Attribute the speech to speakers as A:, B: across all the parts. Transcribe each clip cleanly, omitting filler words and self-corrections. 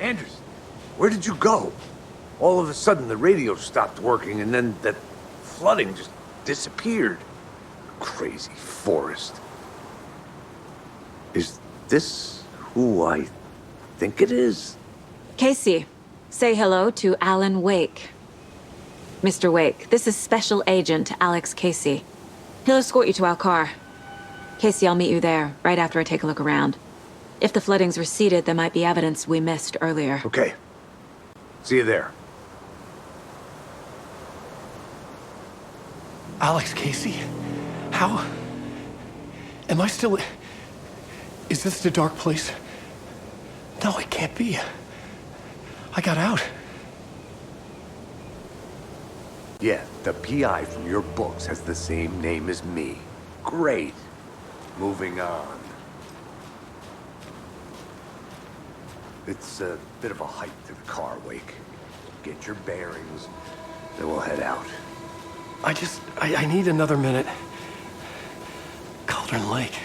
A: Anderson, where did you go? All of a sudden, the radio stopped working, and then that flooding just disappeared. Crazy forest. Is this who I think it is?
B: Casey, say hello to Alan Wake. Mr. Wake, this is Special Agent Alex Casey. He'll escort you to our car. Casey, I'll meet you there, right after I take a look around. If the flooding's receded, there might be evidence we missed earlier.
A: Okay. See you there.
C: Alex Casey? How? Am I still... Is this the dark place? No, it can't be. I got out.
A: Yeah, the PI from your books has the same name as me. Great. Moving on. It's a bit of a hike to the car, Wake. Get your bearings, then we'll head out.
C: I need another minute. Cauldron Lake.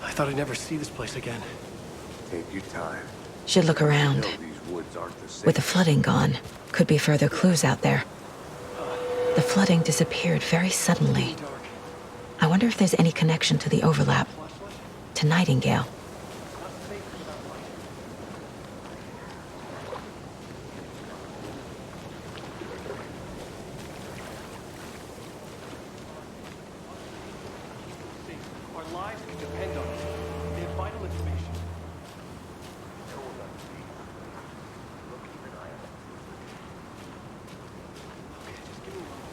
C: I thought I'd never see this place again.
A: Take your time.
B: Should look around.
A: These woods aren't the same.
B: With the flooding gone, could be further clues out there. The flooding disappeared very suddenly. I wonder if there's any connection to the overlap. To Nightingale.
C: Our lives could depend on it. They have vital information. Okay, just give me a moment.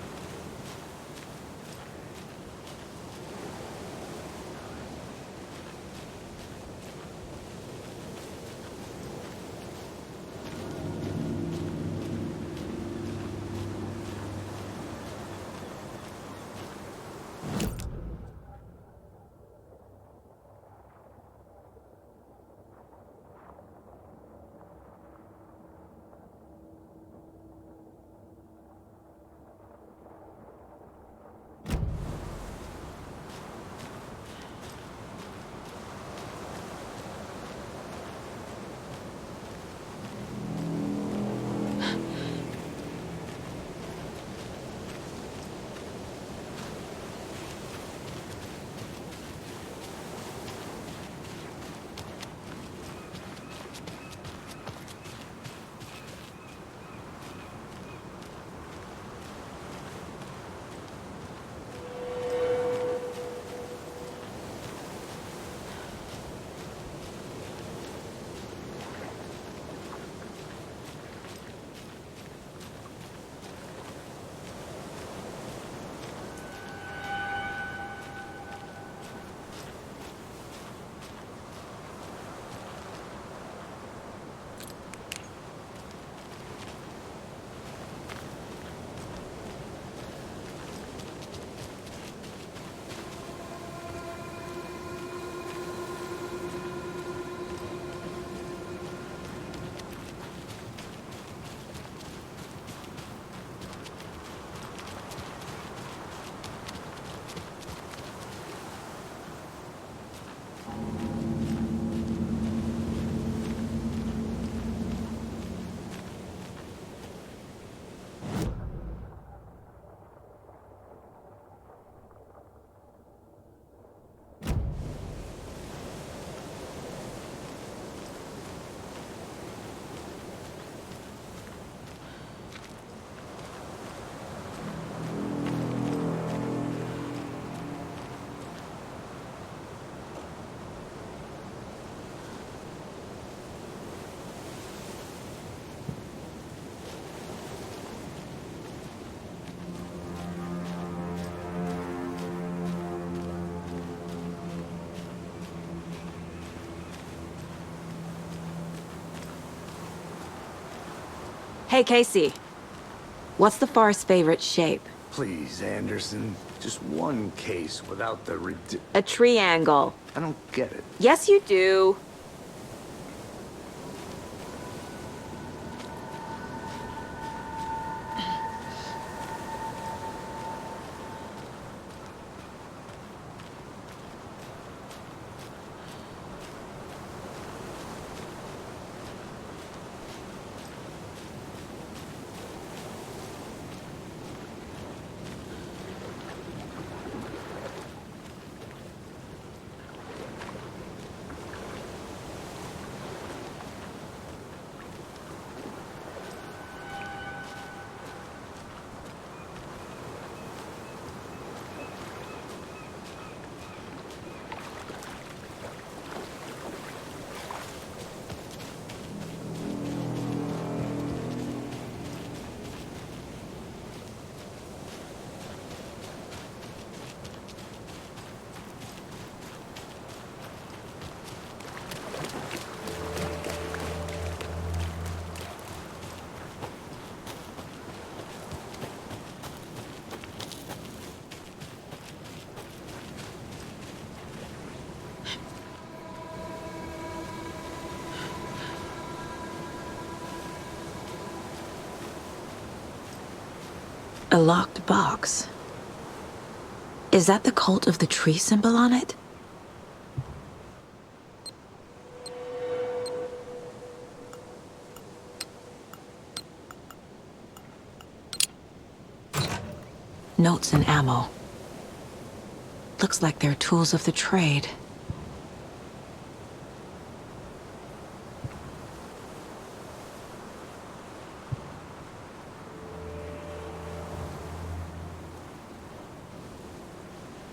B: Hey, Casey. What's the forest's favorite shape?
A: Please, Anderson. Just one case without the
B: A triangle.
A: I don't get it.
B: Yes, you do. A locked box. Is that the cult of the tree symbol on it? Notes and ammo. Looks like they're tools of the trade.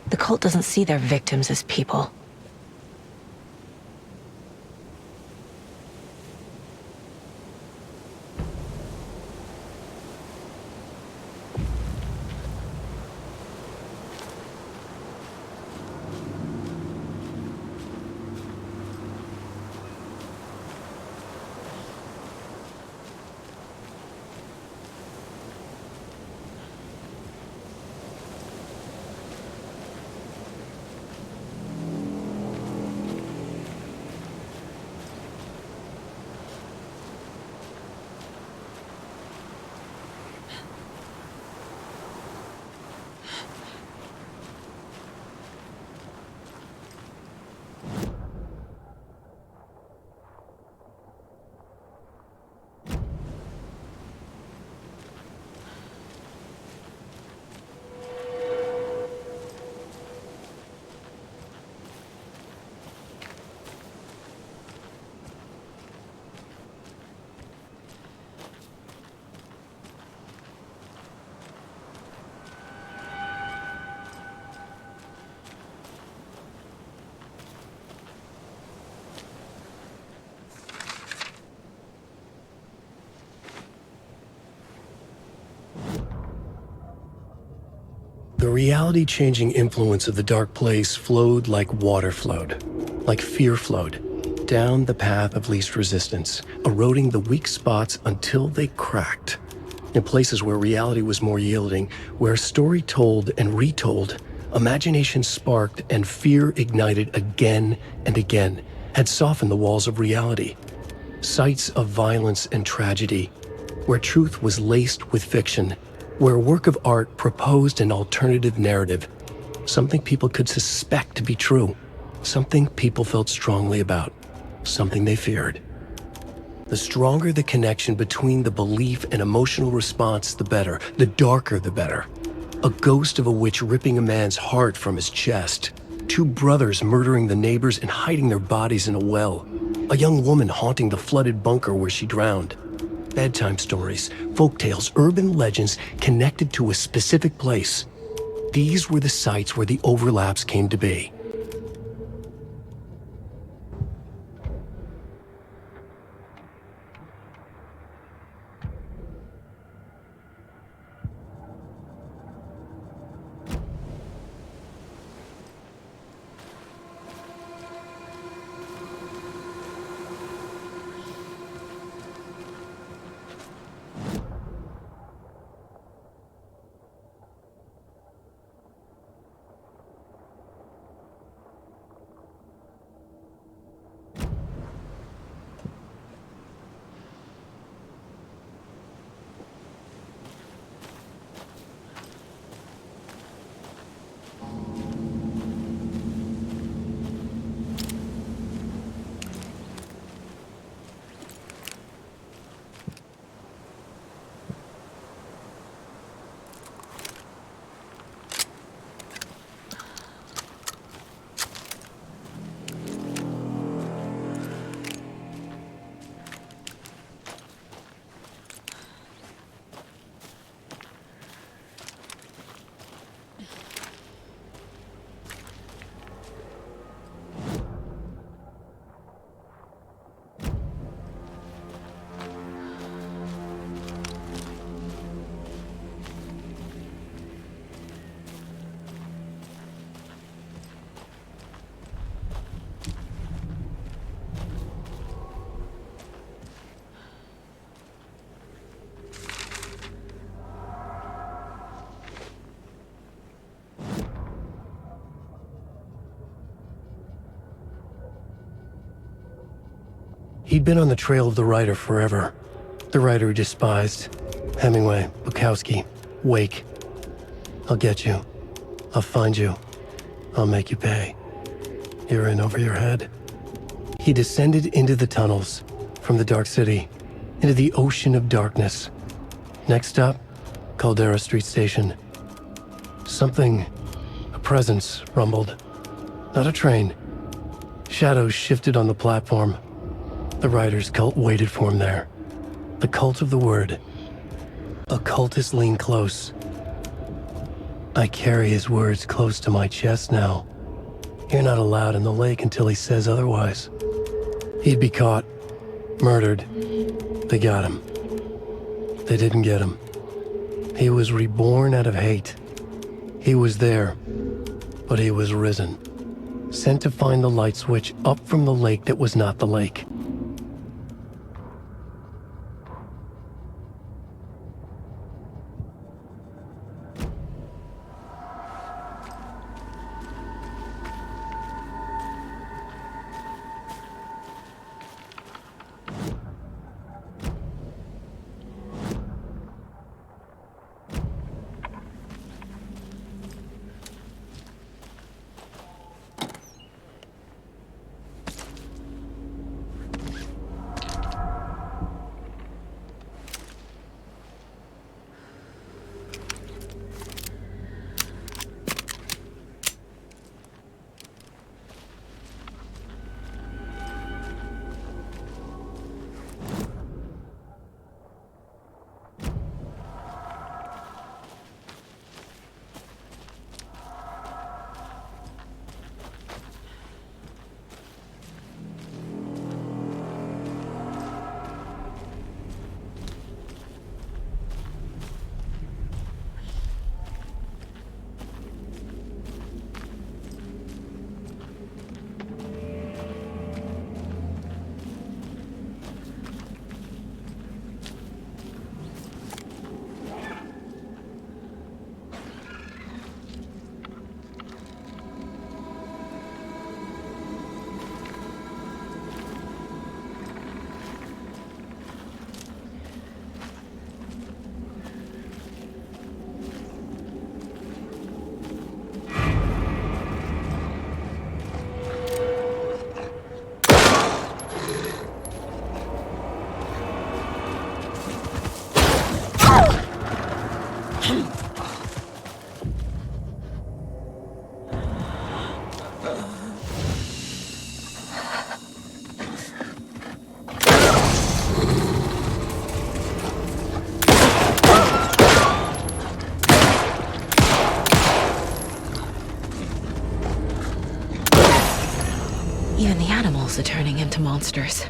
B: The cult doesn't see their victims as people.
C: The reality-changing influence of the dark place flowed like water flowed, like fear flowed, down the path of least resistance, eroding the weak spots until they cracked. In places where reality was more yielding, where story told and retold, imagination sparked and fear ignited again and again, had softened the walls of reality. Sites of violence and tragedy, where truth was laced with fiction, where a work of art proposed an alternative narrative, something people could suspect to be true, something people felt strongly about, something they feared. The stronger the connection between the belief and emotional response, the better, the darker the better. A ghost of a witch ripping a man's heart from his chest, two brothers murdering the neighbors and hiding their bodies in a well, a young woman haunting the flooded bunker where she drowned. Bedtime stories, folktales, urban legends connected to a specific place. These were the sites where the overlaps came to be. He'd been on the trail of the writer forever. The writer he despised. Hemingway, Bukowski, Wake. I'll get you. I'll find you. I'll make you pay. You're in over your head. He descended into the tunnels, from the Dark City, into the ocean of darkness. Next stop, Caldera Street Station. Something, a presence, rumbled. Not a train. Shadows shifted on the platform. The writer's cult waited for him there. The cult of the word. Occultists lean close. I carry his words close to my chest now. You're not allowed in the lake until he says otherwise. He'd be caught. Murdered. They got him. They didn't get him. He was reborn out of hate. He was there, but he was risen. Sent to find the light switch up from the lake that was not the lake.
B: Even the animals are turning into monsters.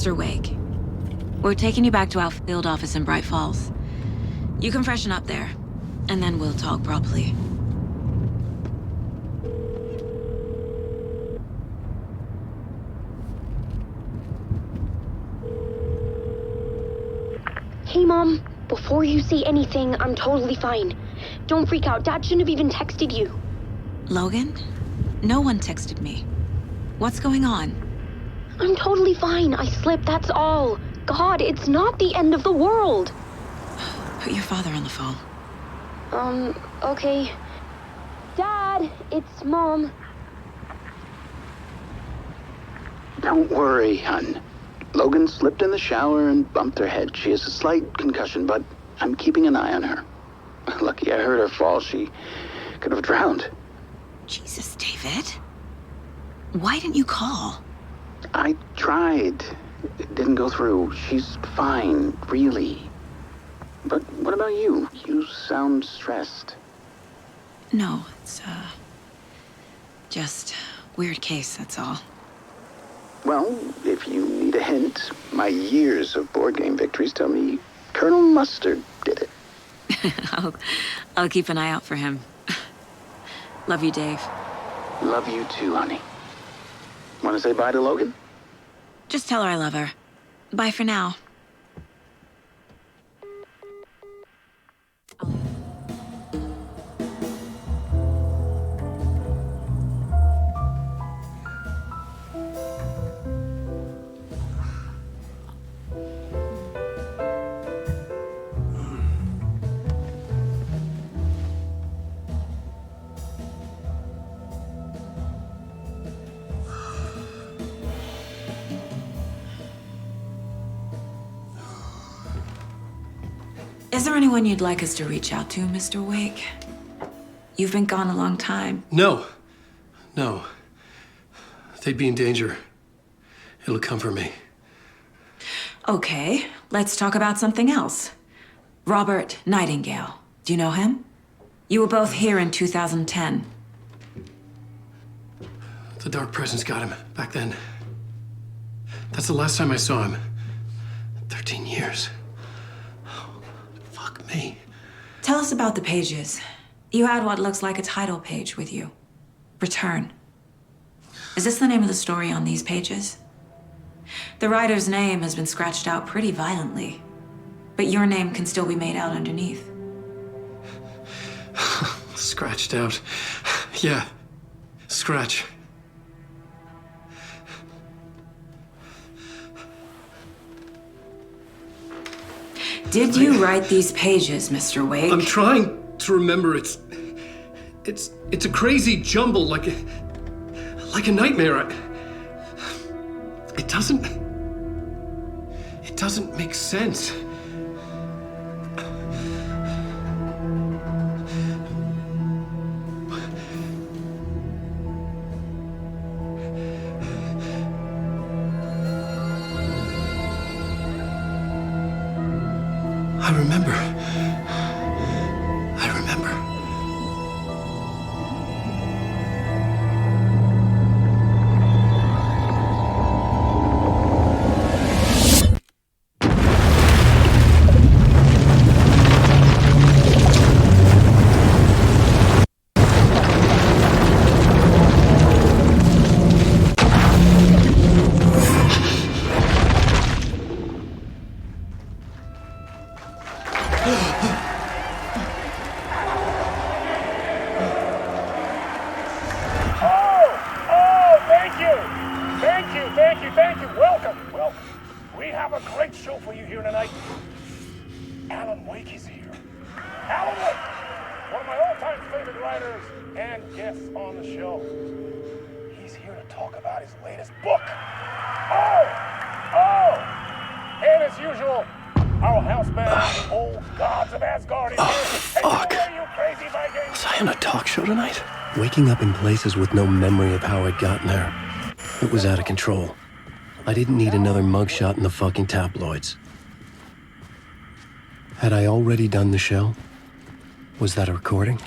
B: Mr. Wake, we're taking you back to our field office in Bright Falls. You can freshen up there, and then we'll talk properly.
D: Hey, Mom. Before you say anything, I'm totally fine. Don't freak out. Dad shouldn't have even texted you.
B: Logan? No one texted me. What's going on?
D: I'm totally fine. I slipped, that's all. God, it's not the end of the world.
B: Put your father on the phone.
D: Okay. Dad, it's Mom.
E: Don't worry, hon. Logan slipped in the shower and bumped her head. She has a slight concussion, but I'm keeping an eye on her. Lucky I heard her fall. She could have drowned.
B: Jesus, David. Why didn't you call?
E: I tried. It didn't go through. She's fine, really. But what about you? You sound stressed.
B: No, it's, just weird case, that's all.
E: Well, if you need a hint, my years of board game victories tell me Colonel Mustard did it.
B: I'll keep an eye out for him. Love you, Dave.
E: Love you too, honey. Want to say bye to Logan?
B: Just tell her I love her. Bye for now. Is there anyone you'd like us to reach out to, Mr. Wake? You've been gone a long time.
C: No. No. They'd be in danger. It'll come for me.
B: Okay, let's talk about something else. Robert Nightingale. Do you know him? You were both here in 2010.
C: The Dark Presence got him back then. That's the last time I saw him. 13 years. Fuck me.
B: Tell us about the pages. You had what looks like a title page with you. Return. Is this the name of the story on these pages? The writer's name has been scratched out pretty violently, but your name can still be made out underneath.
C: Scratched out. Yeah. Scratch.
B: Did you write these pages, Mr. Wake?
C: I'm trying to remember. It's a crazy jumble, like a nightmare. It doesn't make sense. I remember.
F: Thank you. Welcome. We have a great show for you here tonight. Alan Wake is here. Alan Wake, one of my all-time favorite writers and guests on the show. He's here to talk about his latest book. And as usual, our house band, Old Gods of Asgard, is here.
C: Fuck.
F: Hey, you crazy Vikings?
C: Was I on a talk show tonight? Waking up in places with no memory of how I'd gotten there. It was out of control. I didn't need another mugshot in the fucking tabloids. Had I already done the show? Was that a recording?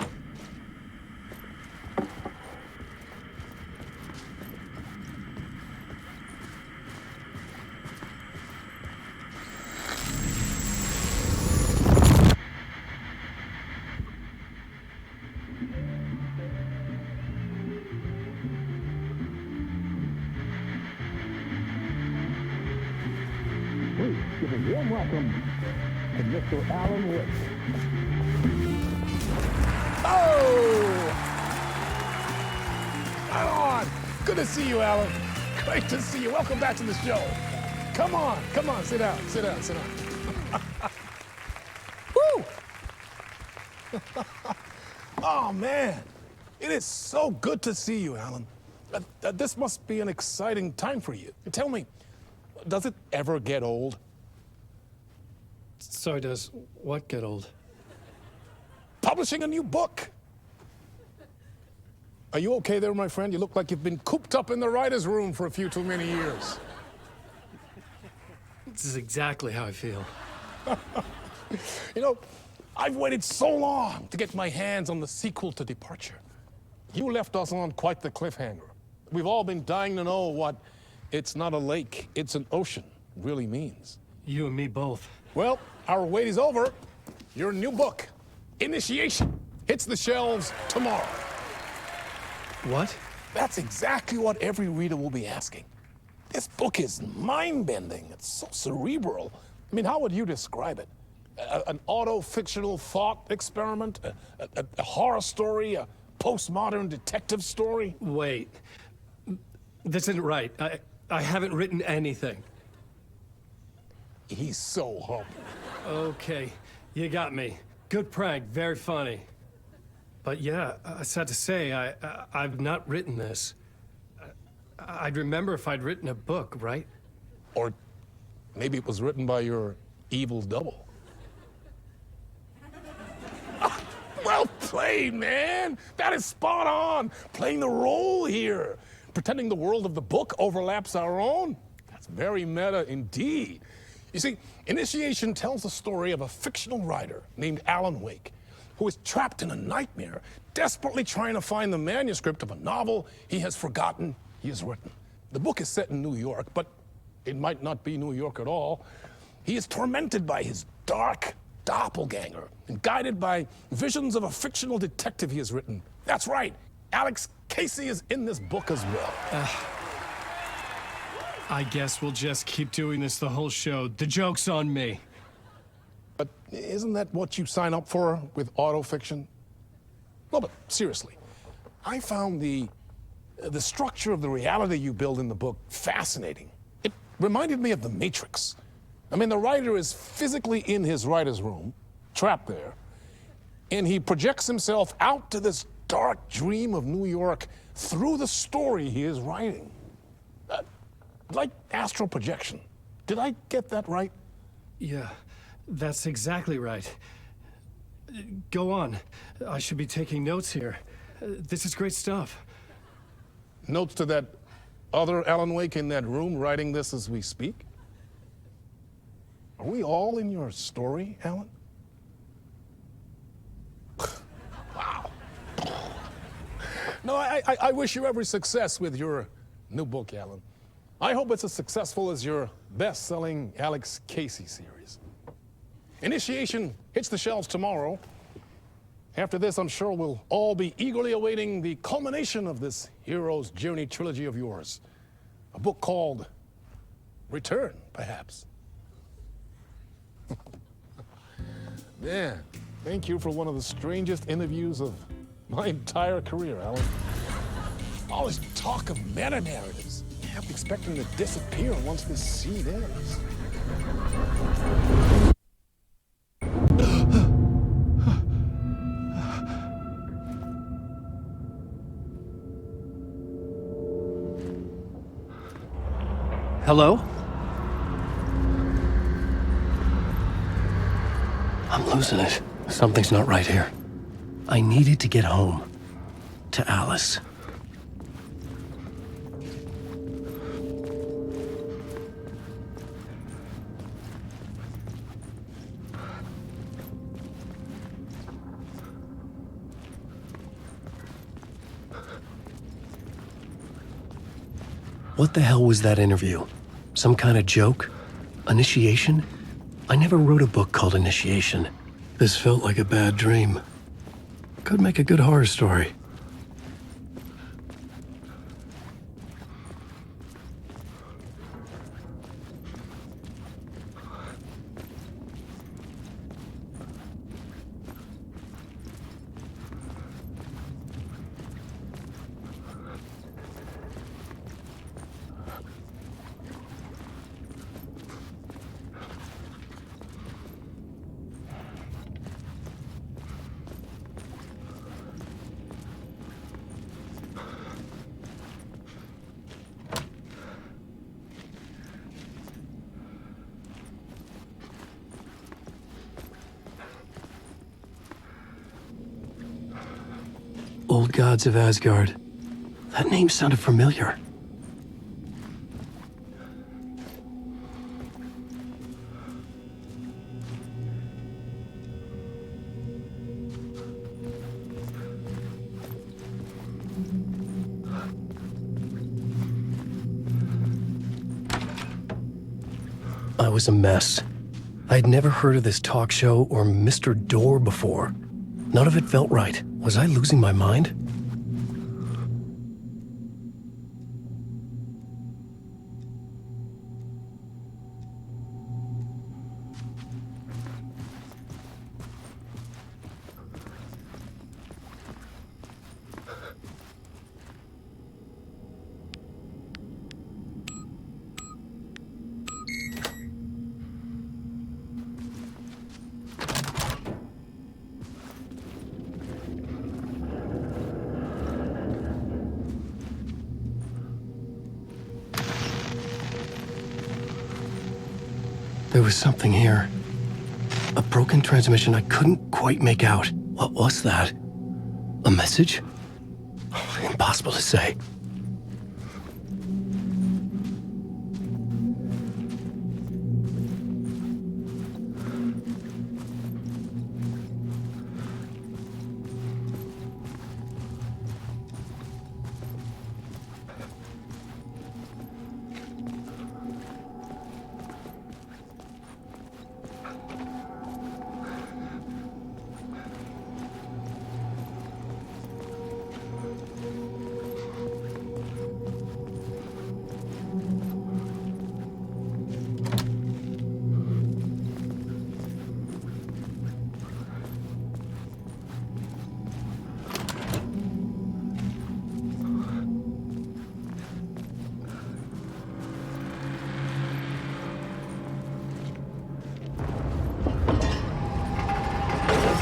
F: welcome to Mr. Alan Wake.
G: Oh! Right on. Good to see you, Alan. Great to see you. Welcome back to the show. Come on, sit down. Woo! Oh, man. It is so good to see you, Alan. This must be an exciting time for you. Tell me, does it ever get old?
C: So does what get old?
G: Publishing a new book. Are you okay there, my friend? You look like you've been cooped up in the writer's room for a few too many years.
C: This is exactly how I feel.
G: You know, I've waited so long to get my hands on the sequel to Departure. You left us on quite the cliffhanger. We've all been dying to know what "it's not a lake, it's an ocean" really means.
C: You and me both.
G: Well, our wait is over. Your new book, Initiation, hits the shelves tomorrow.
C: What?
G: That's exactly what every reader will be asking. This book is mind-bending. It's so cerebral. I mean, how would you describe it? An auto-fictional thought experiment? A horror story? A postmodern detective story?
C: Wait. This isn't right. I haven't written anything.
G: He's so humble.
C: Okay, you got me. Good prank, very funny. But yeah, sad to say, I've not written this. I'd remember if I'd written a book, right?
G: Or maybe it was written by your evil double. Well played, man. That is spot on. Playing the role here. Pretending the world of the book overlaps our own. That's very meta indeed. You see, Initiation tells the story of a fictional writer named Alan Wake, who is trapped in a nightmare, desperately trying to find the manuscript of a novel he has forgotten he has written. The book is set in New York, but it might not be New York at all. He is tormented by his dark doppelganger and guided by visions of a fictional detective he has written. That's right, Alex Casey is in this book as well.
C: I guess we'll just keep doing this the whole show. The joke's on me.
G: But isn't that what you sign up for with autofiction? No, but seriously, I found the structure of the reality you build in the book fascinating. It reminded me of The Matrix. I mean, the writer is physically in his writer's room, trapped there, and he projects himself out to this dark dream of New York through the story he is writing. Like astral projection. Did I get that right?
C: Yeah, that's exactly right. Go on. I should be taking notes here. This is great stuff.
G: Notes to that other Alan Wake in that room writing this as we speak? Are we all in your story, Alan? Wow. No, I wish you every success with your new book, Alan. I hope it's as successful as your best-selling Alex Casey series. Initiation hits the shelves tomorrow. After this, I'm sure we'll all be eagerly awaiting the culmination of this hero's journey trilogy of yours. A book called Return, perhaps. Man, thank you for one of the strangest interviews of my entire career, Alan. All this talk of meta-narratives. I kept expecting to disappear once this scene ends.
C: Hello? I'm losing it. Something's not right here. I needed to get home. To Alice. What the hell was that interview? Some kind of joke? Initiation? I never wrote a book called Initiation. This felt like a bad dream. Could make a good horror story. Old gods of Asgard. That name sounded familiar. I was a mess. I'd never heard of this talk show or Mr. Door before. None of it felt right. Was I losing my mind? There was something here. A broken transmission I couldn't quite make out. What was that? A message? Impossible to say.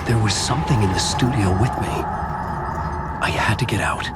C: There was something in the studio with me. I had to get out.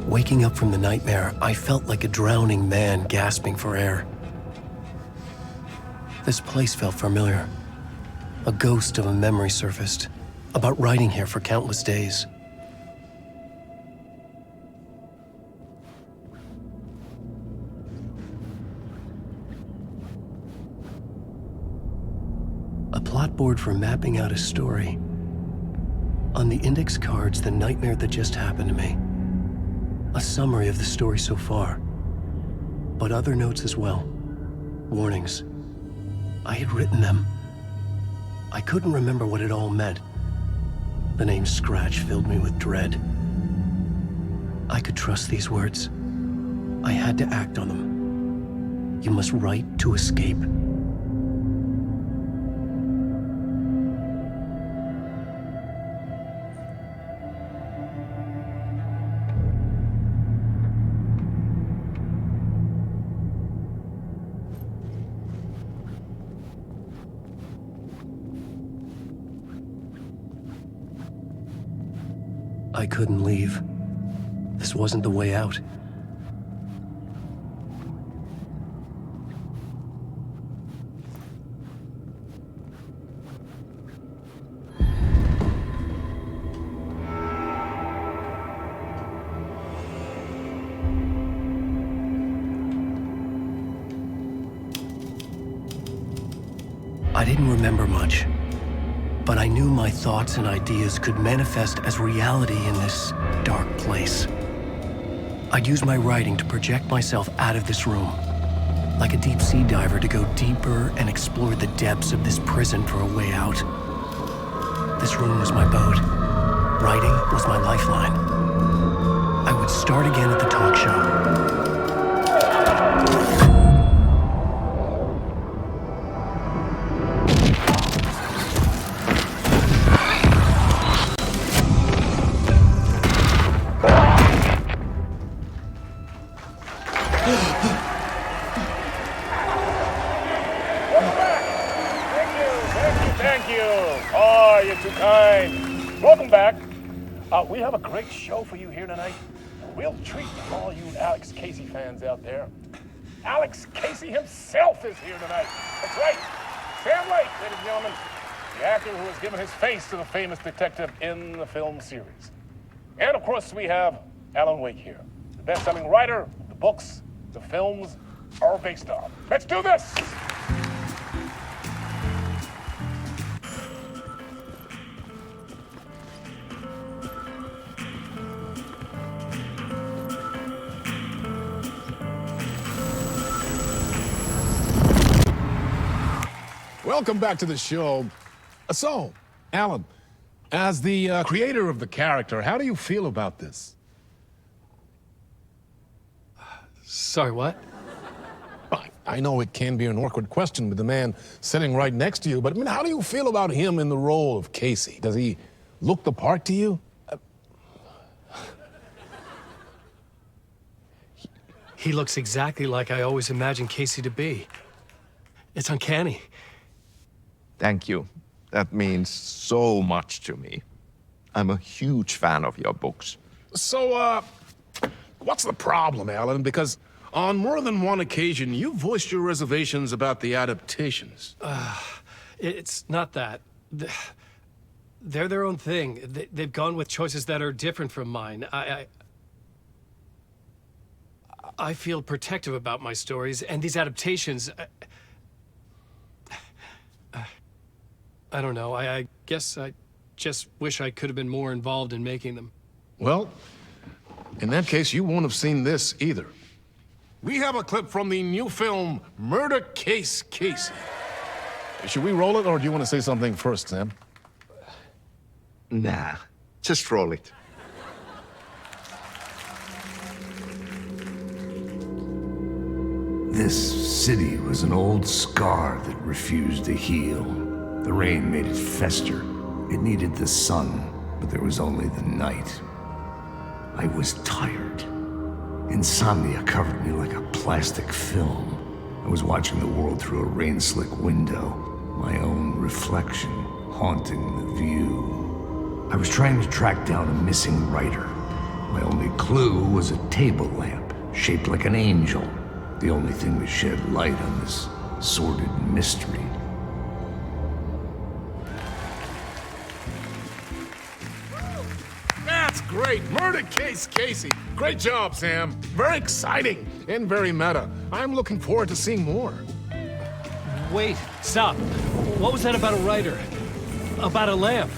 C: Waking up from the nightmare, I felt like a drowning man gasping for air. This place felt familiar. A ghost of a memory surfaced, about riding here for countless days. A plot board for mapping out a story. On the index cards, the nightmare that just happened to me. A summary of the story so far, but other notes as well. Warnings. I had written them. I couldn't remember what it all meant. The name Scratch filled me with dread. I could trust these words. I had to act on them. You must write to escape. I couldn't leave. This wasn't the way out. I didn't remember much. But I knew my thoughts and ideas could manifest as reality in this dark place. I'd use my writing to project myself out of this room, like a deep sea diver to go deeper and explore the depths of this prison for a way out. This room was my boat. Writing was my lifeline. I would start again at the talk show.
F: Welcome back. Thank you. Oh, you're too kind. Welcome back. We have a great show for you here tonight. A real treat for all you Alex Casey fans out there. Alex Casey himself is here tonight. That's right. Sam Lake, ladies and gentlemen. The actor who has given his face to the famous detective in the film series. And of course, we have Alan Wake here, the best-selling writer the books the films are based on. Let's do this!
G: Welcome back to the show. So, Alan, as the creator of the character, how do you feel about this?
C: Sorry, what?
G: I know it can be an awkward question with the man sitting right next to you, but I mean, how do you feel about him in the role of Casey? Does he look the part to you?
C: He looks exactly like I always imagined Casey to be. It's uncanny.
H: Thank you. That means so much to me. I'm a huge fan of your books.
G: So, what's the problem, Alan? Because on more than one occasion, you voiced your reservations about the adaptations.
C: It's not that. They're their own thing. They've gone with choices that are different from mine. I feel protective about my stories, and these adaptations... I don't know. I guess I just wish I could have been more involved in making them.
G: Well, in that case, you won't have seen this either. We have a clip from the new film, Murder Case Casey. Should we roll it, or do you want to say something first, Sam?
H: Nah, just roll it.
A: This city was an old scar that refused to heal. The rain made it fester. It needed the sun, but there was only the night. I was tired. Insomnia covered me like a plastic film. I was watching the world through a rain-slick window, my own reflection haunting the view. I was trying to track down a missing writer. My only clue was a table lamp, shaped like an angel, the only thing that shed light on this sordid mystery.
G: That's great! Murder Case Casey! Great job, Sam. Very exciting and very meta. I'm looking forward to seeing more.
C: Wait, stop. What was that about a writer? About a lamp?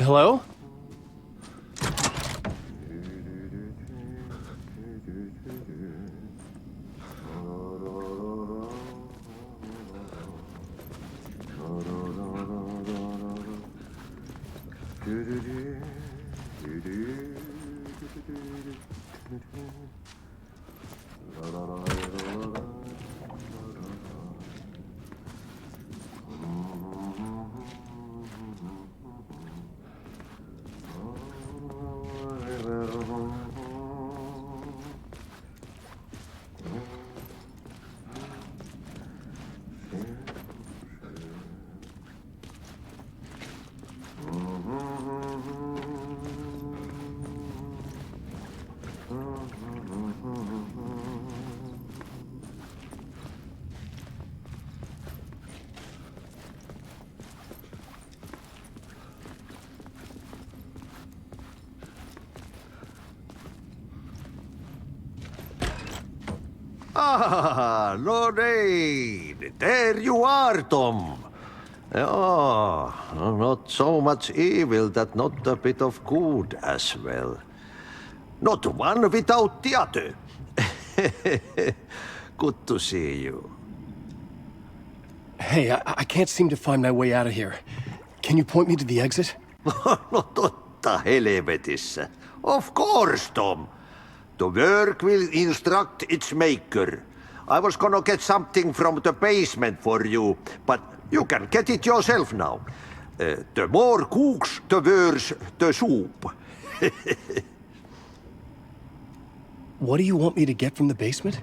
C: Hello?
I: Ah, Lorraine! There you are, Tom. Oh, not so much evil that not a bit of good as well. Not one without the other. Good to see you.
C: Hey, I can't seem to find my way out of here. Can you point me to the exit?
I: No totta helvetissä. Of course, Tom. The work will instruct its maker. I was gonna get something from the basement for you, but you can get it yourself now. The more cooks, the worse the soup.
C: What do you want me to get from the basement?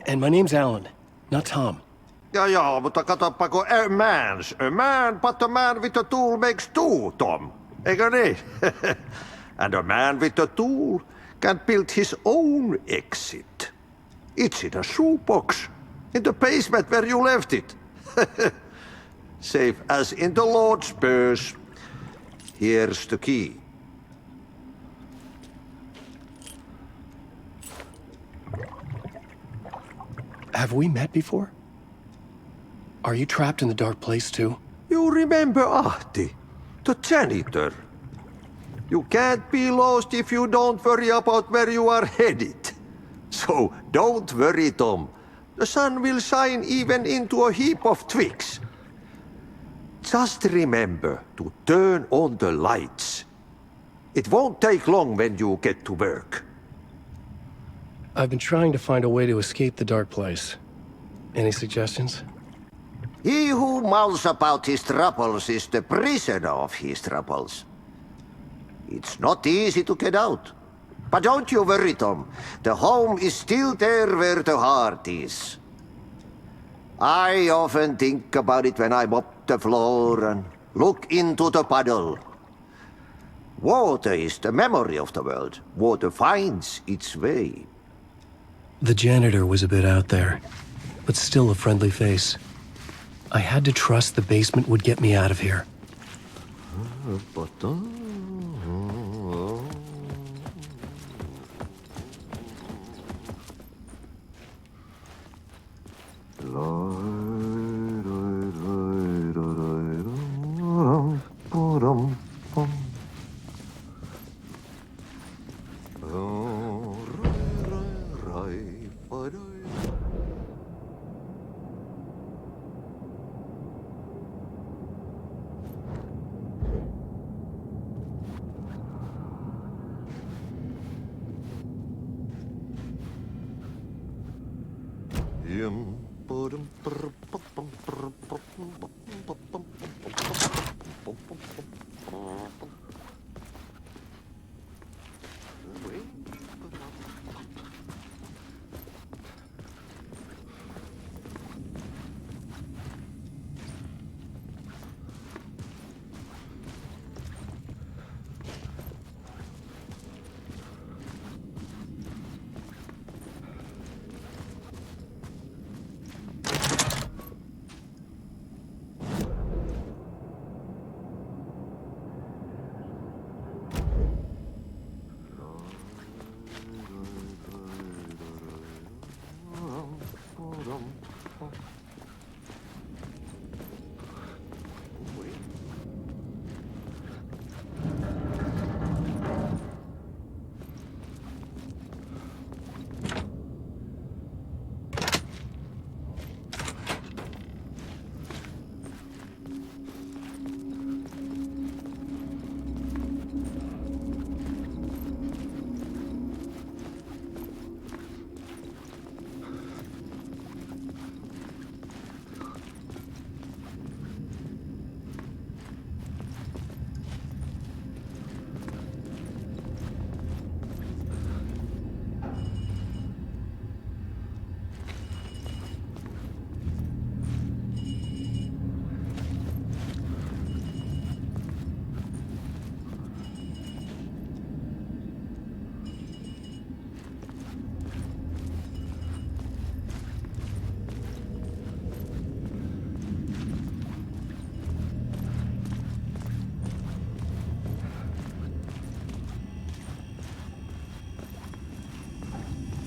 C: And my name's Alan, not Tom.
I: Ja, mutta katoppa, kun a man, but a man with a tool makes two, Tom. Eikö niin? And a man with a tool can build his own exit. It's in a shoebox, in the basement where you left it. Safe as in the Lord's purse. Here's the key.
C: Have we met before? Are you trapped in the dark place too?
I: You remember Ahti, the janitor. You can't be lost if you don't worry about where you are headed. So don't worry, Tom. The sun will shine even into a heap of twigs. Just remember to turn on the lights. It won't take long when you get to work.
C: I've been trying to find a way to escape the dark place. Any suggestions?
I: He who mouths about his troubles is the prisoner of his troubles. It's not easy to get out. But don't you worry, Tom. The home is still there where the heart is. I often think about it when I mop the floor and look into the puddle. Water is the memory of the world. Water finds its way.
C: The janitor was a bit out there, but still a friendly face. I had to trust the basement would get me out of here.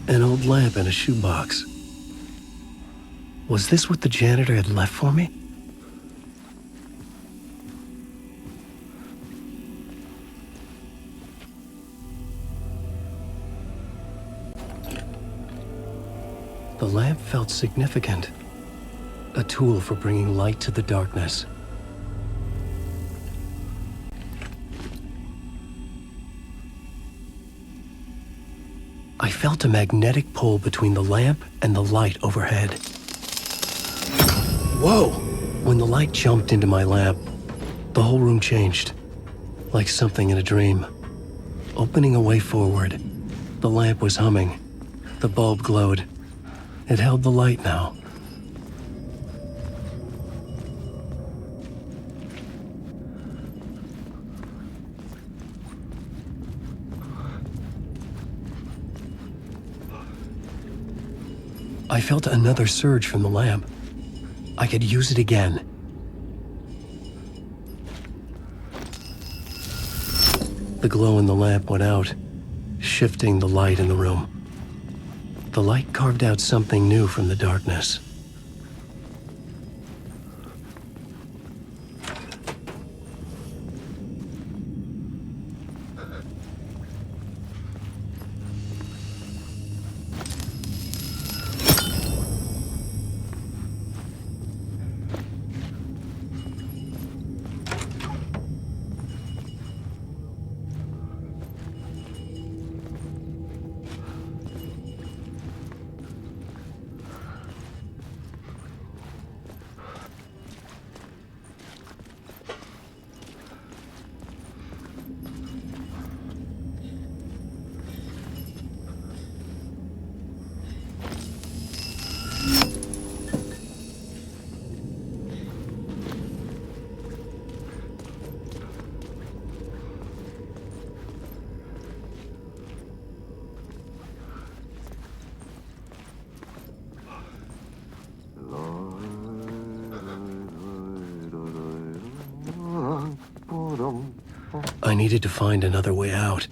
C: An old lamp in a shoebox. Was this what the janitor had left for me? The lamp felt significant. A tool for bringing light to the darkness. I felt a magnetic pull between the lamp and the light overhead. Whoa! When the light jumped into my lamp, the whole room changed, like something in a dream. Opening a way forward, the lamp was humming. The bulb glowed. It held the light now. I felt another surge from the lamp. I could use it again. The glow in the lamp went out, shifting the light in the room. The light carved out something new from the darkness. I needed to find another way out.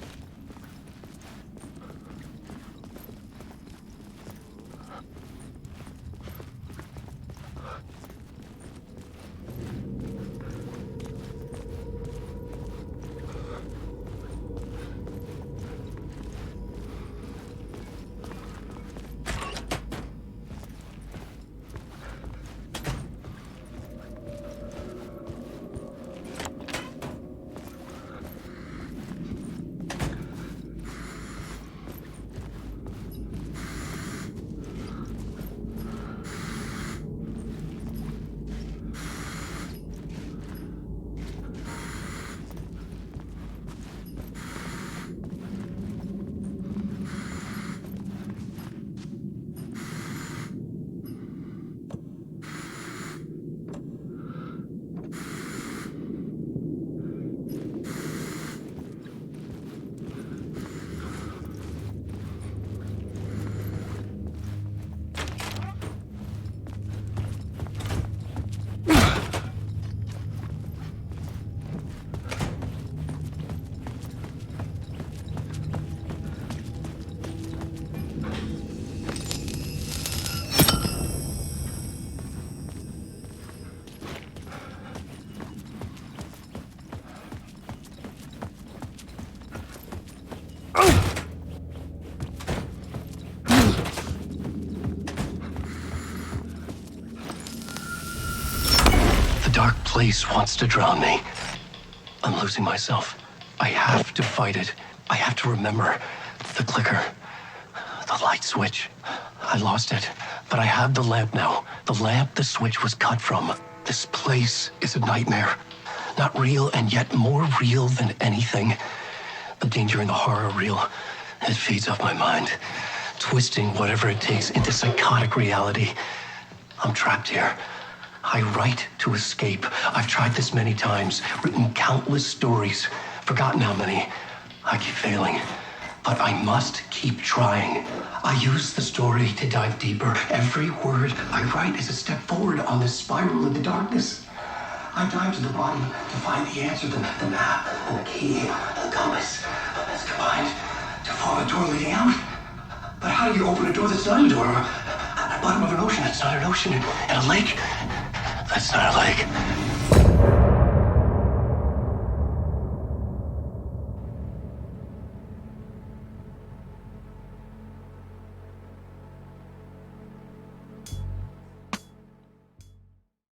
C: Dark place wants to drown me. I'm losing myself. I have to fight it. I have to remember. The clicker. The light switch. I lost it. But I have the lamp now. The lamp the switch was cut from. This place is a nightmare. Not real and yet more real than anything. The danger and the horror are real. It feeds off my mind. Twisting whatever it takes into psychotic reality. I'm trapped here. I write to escape. I've tried this many times, written countless stories, forgotten how many. I keep failing, but I must keep trying. I use the story to dive deeper. Every word I write is a step forward on this spiral in the darkness. I dive to the bottom to find the answer, the map, and the key, and the compass. It's combined to form a door leading out. But how do you open a door that's not a door? At the bottom of an ocean that's not an ocean. And a lake that's not a lake.